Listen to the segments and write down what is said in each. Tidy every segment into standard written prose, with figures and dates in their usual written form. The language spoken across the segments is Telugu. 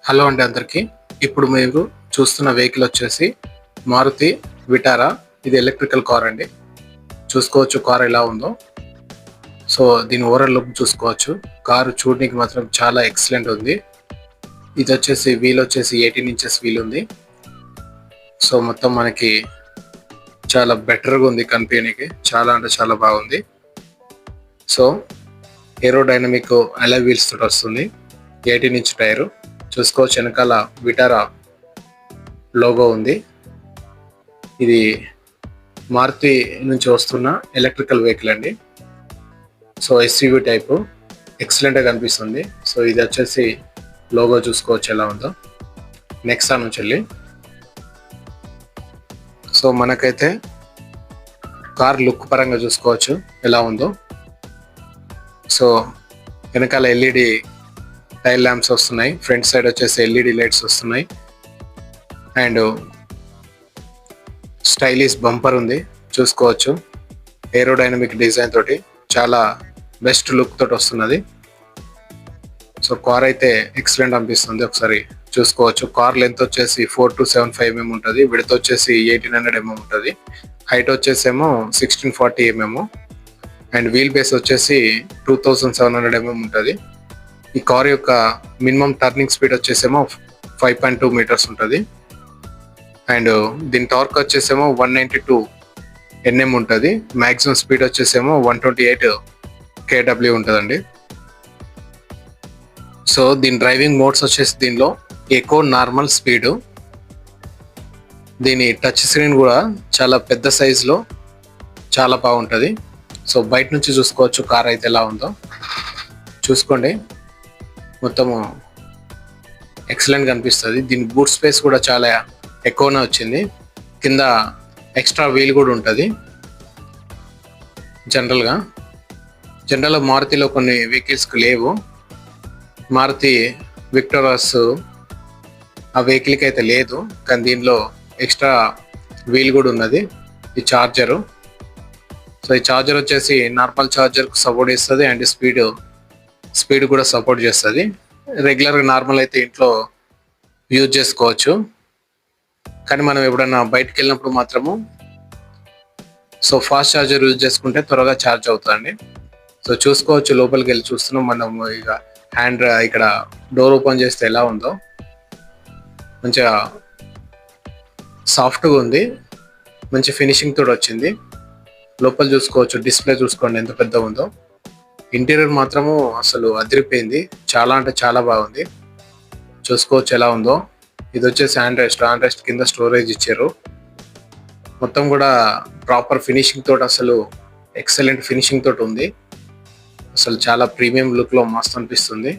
హలో అండి అందరికీ. ఇప్పుడు మీరు చూస్తున్న వెహికల్ వచ్చేసి మారుతి విటారా. ఇది ఎలక్ట్రికల్ కార్ అండి. చూసుకోవచ్చు కార్ ఎలా ఉందో. సో దీని ఓవరాల్ లుక్ చూసుకోవచ్చు. కారు చూడడానికి మాత్రం చాలా ఎక్సలెంట్ ఉంది. ఇది వచ్చేసి వీల్ వచ్చేసి 18 ఇంచెస్ వీల్ ఉంది. సో మొత్తం మనకి చాలా బెటర్గా ఉంది కనిపించడానికి. చాలా అంటే చాలా బాగుంది. సో ఏరోడైనమిక్ అలా వీల్స్ తోటి వస్తుంది. 18 ఇంచ్ టైరు. చూసుకోవచ్చు వెనకాల విటారా లోగో ఉంది. ఇది మారుతి నుంచి వస్తున్న ఎలక్ట్రికల్ వెహికల్ అండి. సో ఎస్యూవి టైపు ఎక్సలెంట్గా కనిపిస్తుంది. సో ఇది వచ్చేసి లోగో చూసుకోవచ్చు ఎలా ఉందో. నెక్సా నుంచి వెళ్ళి సో మనకైతే కార్ లుక్ పరంగా చూసుకోవచ్చు ఎలా ఉందో. సో వెనకాల ఎల్ఈడి టైల్ ల్యాంప్స్ వస్తున్నాయి. ఫ్రంట్ సైడ్ వచ్చేసి ఎల్ఈడి లైట్స్ వస్తున్నాయి. అండ్ స్టైలిష్ బంపర్ ఉంది చూసుకోవచ్చు. ఏరోడైనమిక్ డిజైన్ తోటి చాలా బెస్ట్ లుక్ తోటి వస్తున్నది. సో కార్ అయితే ఎక్సలెంట్ అనిపిస్తుంది. ఒకసారి చూసుకోవచ్చు. కార్ లెంత్ వచ్చేసి 4 to 75 mm ఉంటుంది. విడ్త్ వచ్చేసి 1800 mm ఉంటుంది. హైట్ వచ్చేసేమో 1640 mm అండ్ వీల్ బేస్ వచ్చేసి 2700 mm ఉంటుంది. ఈ కార్ యొక్క మినిమం టర్నింగ్ స్పీడ్ వచ్చేసేమో 5.2 meters ఉంటుంది. అండ్ దీని టార్క్ వచ్చేసేమో 192 Nm ఉంటుంది. మ్యాక్సిమం స్పీడ్ వచ్చేసేమో 128 kW ఉంటుందండి. సో దీని డ్రైవింగ్ మోడ్స్ వచ్చేసి దీనిలో ఎకో, నార్మల్, స్పీడు. దీని టచ్ స్క్రీన్ కూడా చాలా పెద్ద సైజులో చాలా బాగుంటుంది. సో బయట నుంచి చూసుకోవచ్చు కార్ అయితే ఎలా ఉందో. చూసుకోండి మొత్తము ఎక్సలెంట్ కనిపిస్తుంది. దీని బూట్ స్పేస్ కూడా చాలా ఎక్కువనే వచ్చింది. కింద ఎక్స్ట్రా వీల్ కూడా ఉంటుంది. జనరల్గా మారుతిలో కొన్ని వెహికల్స్కి లేవు. మారుతి విక్టోరస్ ఆ వెహికల్కి అయితే లేదు, కానీ దీనిలో ఎక్స్ట్రా వీల్ కూడా ఉన్నది. ఈ చార్జరు. సో ఈ చార్జర్ వచ్చేసి నార్మల్ చార్జర్కు సపోర్ట్ ఇస్తుంది అండ్ స్పీడ్ కూడా సపోర్ట్ చేస్తుంది. రెగ్యులర్గా నార్మల్ అయితే ఇంట్లో యూజ్ చేసుకోవచ్చు, కానీ మనం ఎప్పుడైనా బయటకు వెళ్ళినప్పుడు మాత్రము సో ఫాస్ట్ చార్జర్ యూజ్ చేసుకుంటే త్వరగా ఛార్జ్ అవుతుందండి. సో చూసుకోవచ్చు. లోపలికి వెళ్ళి చూస్తున్నాం మనం. ఇక హ్యాండ్ ఇక్కడ డోర్ ఓపెన్ చేస్తే ఎలా ఉందో మంచిగా సాఫ్ట్గా ఉంది. మంచి ఫినిషింగ్ తోటి వచ్చింది. లోపల చూసుకోవచ్చు. డిస్ప్లే చూసుకోండి ఎంత పెద్దగా ఉందో. ఇంటీరియర్ మాత్రము అసలు అదిరిపోయింది. చాలా అంటే చాలా బాగుంది. చూసుకోవచ్చు ఎలా ఉందో. ఇది వచ్చేసి హ్యాండ్ రెస్ట్ కింద స్టోరేజ్ ఇచ్చారు. మొత్తం కూడా ప్రాపర్ ఫినిషింగ్ తోటి అసలు ఎక్సలెంట్ ఫినిషింగ్ తోటి ఉంది. అసలు చాలా ప్రీమియం లుక్లో మస్తు అనిపిస్తుంది.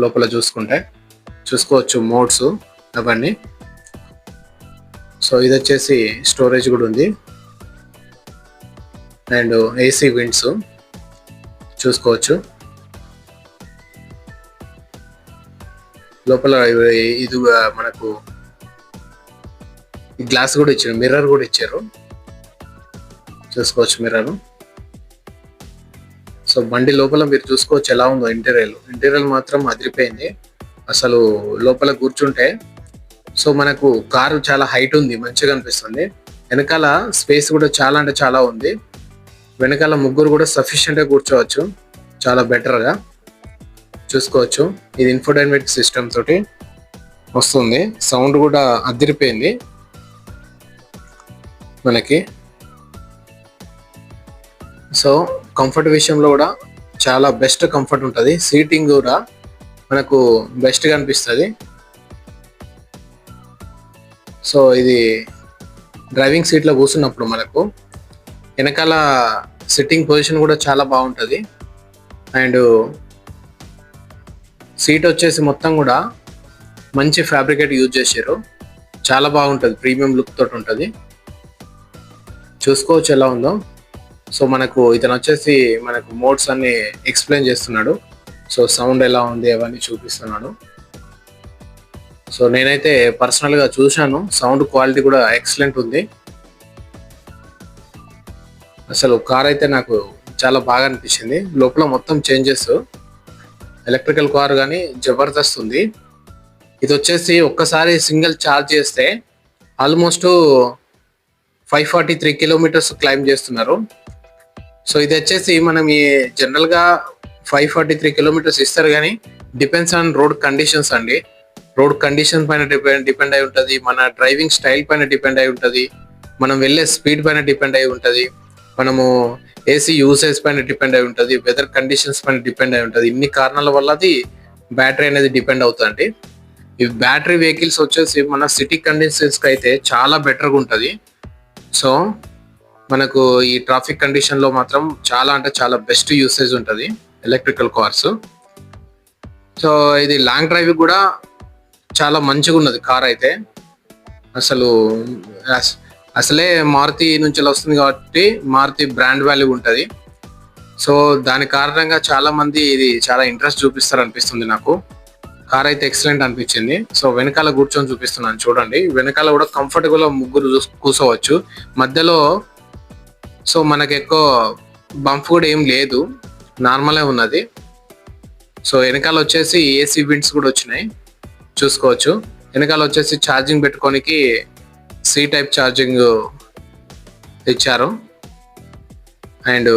లోపల చూసుకోవచ్చు మోడ్స్ అవన్నీ. సో ఇది వచ్చేసి స్టోరేజ్ కూడా ఉంది అండ్ ఏసీ విండ్స్ చూసుకోవచ్చు. లోపల ఇది మనకు ఈ గ్లాస్ కూడా ఇచ్చారు. మిర్రర్ కూడా ఇచ్చారు. చూసుకోవచ్చు మిర్రర్. సో బండి లోపల మీరు చూసుకోవచ్చు ఎలా ఉందో. ఇంటీరియర్ మాత్రం అదిరిపోయింది. అసలు లోపల కూర్చుంటే సో మనకు కారు చాలా హైట్ ఉంది, మంచిగా అనిపిస్తుంది. వెనకాల స్పేస్ కూడా చాలా అంటే చాలా ఉంది. వెనకాల ముగ్గురు కూడా సఫిషియెంట్గా కూర్చోవచ్చు చాలా బెటర్గా. చూసుకోవచ్చు. ఇది ఇన్ఫోటైన్మెంట్ సిస్టమ్ తోటి వస్తుంది. సౌండ్ కూడా అదిరిపోయింది మనకి. సో కంఫర్ట్ విషయంలో కూడా చాలా బెస్ట్ కంఫర్ట్ ఉంటుంది. సీటింగ్ కూడా మనకు బెస్ట్గా అనిపిస్తుంది. సో ఇది డ్రైవింగ్ సీట్లో కూర్చున్నప్పుడు మనకు వెనకాల సిట్టింగ్ పొజిషన్ కూడా చాలా బాగుంటుంది. అండ్ సీట్ వచ్చేసి మొత్తం కూడా మంచి ఫ్యాబ్రికేట్ యూజ్ చేశారు. చాలా బాగుంటుంది. ప్రీమియం లుక్ తోటి ఉంటుంది. చూసుకోవచ్చు ఎలా ఉందో. సో మనకు ఇతను వచ్చేసి మనకు మోడ్స్ అన్ని ఎక్స్ప్లెయిన్ చేస్తున్నాడు. సో సౌండ్ ఎలా ఉంది అవన్నీ చూపిస్తున్నాడు. సో నేనైతే పర్సనల్గా చూశాను. సౌండ్ క్వాలిటీ కూడా ఎక్సలెంట్ ఉంది. అసలు కార్ అయితే నాకు చాలా బాగా అనిపించింది. లోపల మొత్తం చేంజెస్. ఎలక్ట్రికల్ కార్ కానీ జబర్దస్త్ ఉంది. ఇది వచ్చేసి ఒక్కసారి సింగిల్ ఛార్జ్ చేస్తే ఆల్మోస్ట్ 543 కిలోమీటర్స్ క్లైమ్ చేస్తున్నారు. సో ఇది వచ్చేసి మనం ఈ జనరల్గా 543 కిలోమీటర్స్ ఇస్తారు, కానీ డిపెండ్స్ ఆన్ రోడ్ కండిషన్స్ అండి. రోడ్ కండిషన్ పైన డిపెండ్ అయి ఉంటుంది, మన డ్రైవింగ్ స్టైల్ పైన డిపెండ్ అయి ఉంటుంది, మనం వెళ్ళే స్పీడ్ పైన డిపెండ్ అయి ఉంటుంది, మనము ఏసీ యూసేజ్ పైన డిపెండ్ అయి ఉంటుంది, వెదర్ కండిషన్స్ పైన డిపెండ్ అయి ఉంటుంది. ఇన్ని కారణాల వల్ల అది బ్యాటరీ అనేది డిపెండ్ అవుతుంది. ఈ బ్యాటరీ వెహికల్స్ వచ్చేసి మన సిటీ కండిషన్స్కి అయితే చాలా బెటర్గా ఉంటుంది. సో మనకు ఈ ట్రాఫిక్ కండిషన్లో మాత్రం చాలా అంటే చాలా బెస్ట్ యూసేజ్ ఉంటుంది ఎలక్ట్రికల్ కార్స్. సో ఇది లాంగ్ డ్రైవ్ కూడా చాలా మంచిగా ఉన్నది కార్ అయితే. అసలే మారుతి నుంచి వస్తుంది కాబట్టి మారుతి బ్రాండ్ వాల్యూ ఉంటుంది. సో దాని కారణంగా చాలా మంది ఇది చాలా ఇంట్రెస్ట్ చూపిస్తారు అనిపిస్తుంది నాకు. కార్ అయితే ఎక్సలెంట్ అనిపించింది. సో వెనకాల కూర్చొని చూపిస్తున్నాను చూడండి. వెనకాల కూడా కంఫర్టబుల్ ముగ్గురు కూర్చోవచ్చు. మధ్యలో సో మనకి ఎక్కువ బంప్ కూడా ఏం లేదు, నార్మలే ఉన్నది. సో వెనకాల వచ్చేసి ఏసీ విండ్స్ కూడా వచ్చినాయి చూసుకోవచ్చు. వెనకాల వచ్చేసి ఛార్జింగ్ పెట్టుకోనికి సి టైప్ ఛార్జింగ్ ఇచ్చారు. అండ్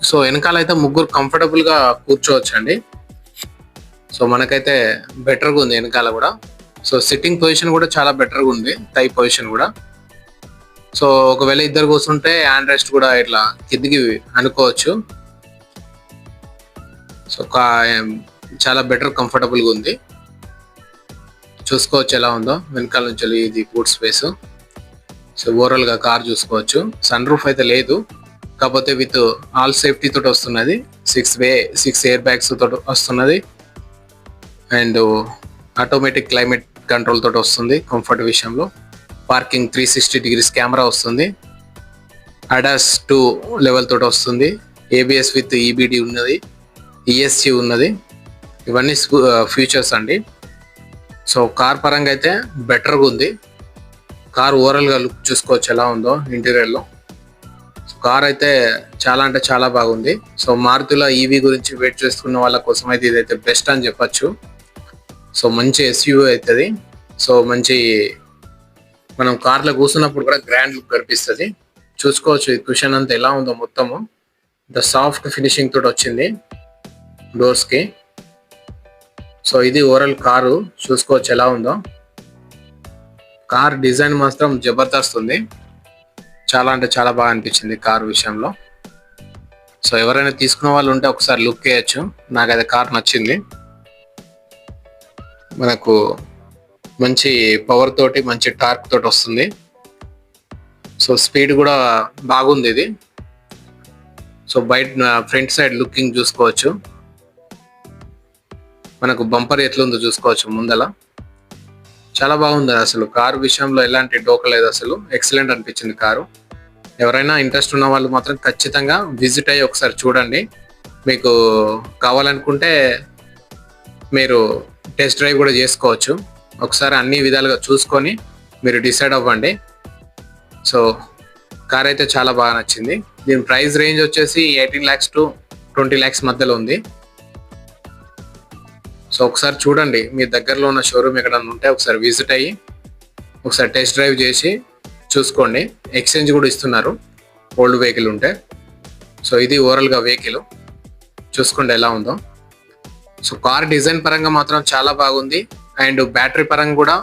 సో వెనకాల అయితే ముగ్గురు కంఫర్టబుల్గా కూర్చోవచ్చు అండి. సో మనకైతే బెటర్గా ఉంది వెనకాల కూడా. సో సిట్టింగ్ పొజిషన్ కూడా చాలా బెటర్గా ఉంది, థై పొజిషన్ కూడా. సో ఒకవేళ ఇద్దరు కూర్చుంటే హ్యాండ్ రెస్ట్ కూడా ఇట్లా కిందికి అనుకోవచ్చు. సో చాలా బెటర్ కంఫర్టబుల్గా ఉంది. చూసుకోవచ్చు ఎలా ఉందో వెనకాల నుంచి ఇది బూట్ స్పేస్. సో ఓవరాల్గా కార్ చూసుకోవచ్చు. సన్ రూఫ్ అయితే లేదు, కాకపోతే విత్ ఆల్ సేఫ్టీ తోటి వస్తున్నది. 6 ఎయిర్ బ్యాగ్స్ తోటి వస్తున్నది. అండ్ ఆటోమేటిక్ క్లైమేట్ కంట్రోల్ తోటి వస్తుంది కంఫర్ట్ విషయంలో. పార్కింగ్ 360 డిగ్రీస్ కెమెరా వస్తుంది. అడాస్ 2 లెవెల్ తోటి వస్తుంది. ఏబిఎస్ విత్ ఈబిడి ఉన్నది, ఈఎస్సి ఉన్నది. ఇవన్నీ ఫ్యూచర్స్ అండి. సో కార్ పరంగా అయితే బెటర్గా ఉంది. కార్ ఓవరాల్గా లుక్ చూసుకోవచ్చు ఎలా ఉందో ఇంటీరియర్లో. కార్ అయితే చాలా అంటే చాలా బాగుంది. సో మారుతిలో ఈవీ గురించి వెయిట్ చేసుకున్న వాళ్ళ కోసం అయితే ఇదైతే బెస్ట్ అని చెప్పచ్చు. సో మంచి ఎస్యూవీ అవుతుంది. సో మంచి మనం కార్లో కూర్చున్నప్పుడు కూడా గ్రాండ్ లుక్ కనిపిస్తుంది. చూసుకోవచ్చు ఈ కుషన్ అంతా ఎలా ఉందో మొత్తము. ఇంత సాఫ్ట్ ఫినిషింగ్ తోటి వచ్చింది డోర్స్కి. సో ఇది ఓవరాల్ కారు చూసుకోవచ్చు ఎలా ఉందో. కార్ డిజైన్ మాత్రం జబర్దస్త్ ఉంది. చాలా అంటే చాలా బాగా అనిపించింది కార్ విషయంలో. సో ఎవరైనా తీసుకున్న వాళ్ళు ఉంటే ఒకసారి లుక్ వేయచ్చు. నాకైతే కార్ నచ్చింది. మనకు మంచి పవర్ తోటి మంచి టార్క్ తోటి వస్తుంది. సో స్పీడ్ కూడా బాగుంది ఇది. సో బయట ఫ్రంట్ సైడ్ లుకింగ్ చూసుకోవచ్చు. మనకు బంపర్ ఎట్లుందో చూసుకోవచ్చు ముందల. చాలా బాగుంది అసలు కారు విషయంలో ఎలాంటి డోక లేదు అసలు. ఎక్సలెంట్ అనిపించింది కారు. ఎవరైనా ఇంట్రెస్ట్ ఉన్న వాళ్ళు మాత్రం ఖచ్చితంగా విజిట్ అయ్యి ఒకసారి చూడండి. మీకు కావాలనుకుంటే మీరు టెస్ట్ డ్రైవ్ కూడా చేసుకోవచ్చు. ఒకసారి అన్ని విధాలుగా చూసుకొని మీరు డిసైడ్ అవ్వండి. సో కార్ అయితే చాలా బాగా నచ్చింది. దీని ప్రైస్ రేంజ్ వచ్చేసి 18 lakhs to 20 lakhs మధ్యలో ఉంది. సో ఒకసారి చూడండి, మీ దగ్గరలో ఉన్న షోరూమ్ ఎక్కడన్నా ఉంటే ఒకసారి విజిట్ అయ్యి ఒకసారి టెస్ట్ డ్రైవ్ చేసి చూసుకోండి. ఎక్స్చేంజ్ కూడా ఇస్తున్నారు ఓల్డ్ వెహికల్ ఉంటే. సో ఇది ఓవరాల్గా వెహికల్ చూసుకోండి ఎలా ఉందో. సో కార్ డిజైన్ పరంగా మాత్రం చాలా బాగుంది. అండ్ బ్యాటరీ పరంగా కూడా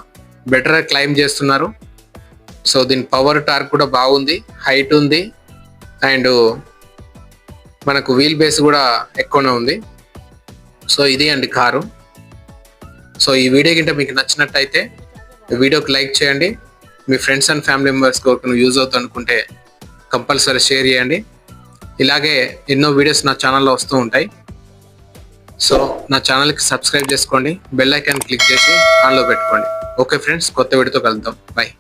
బెటర్ క్లైమ్ చేస్తున్నారు. సో దీని పవర్ టార్క్ కూడా బాగుంది, హైట్ ఉంది. అండ్ మనకు వీల్ బేస్ కూడా ఎక్కువనే ఉంది. సో ఇది అండి కారు. సో ఈ వీడియో కింద మీకు నచ్చినట్టయితే వీడియోకి లైక్ చేయండి. మీ ఫ్రెండ్స్ అండ్ ఫ్యామిలీ మెంబర్స్ వరకు యూజ్ అవుతుంది అనుకుంటే కంపల్సరీ షేర్ చేయండి. ఇలాగే ఎన్నో వీడియోస్ నా ఛానల్లో వస్తూ ఉంటాయి. సో నా ఛానల్కి సబ్స్క్రైబ్ చేసుకోండి, బెల్ ఐకాన్ క్లిక్ చేసి ఆన్లో పెట్టుకోండి. ఓకే ఫ్రెండ్స్, కొత్త వీడియోతో కలుద్దాం. బాయ్.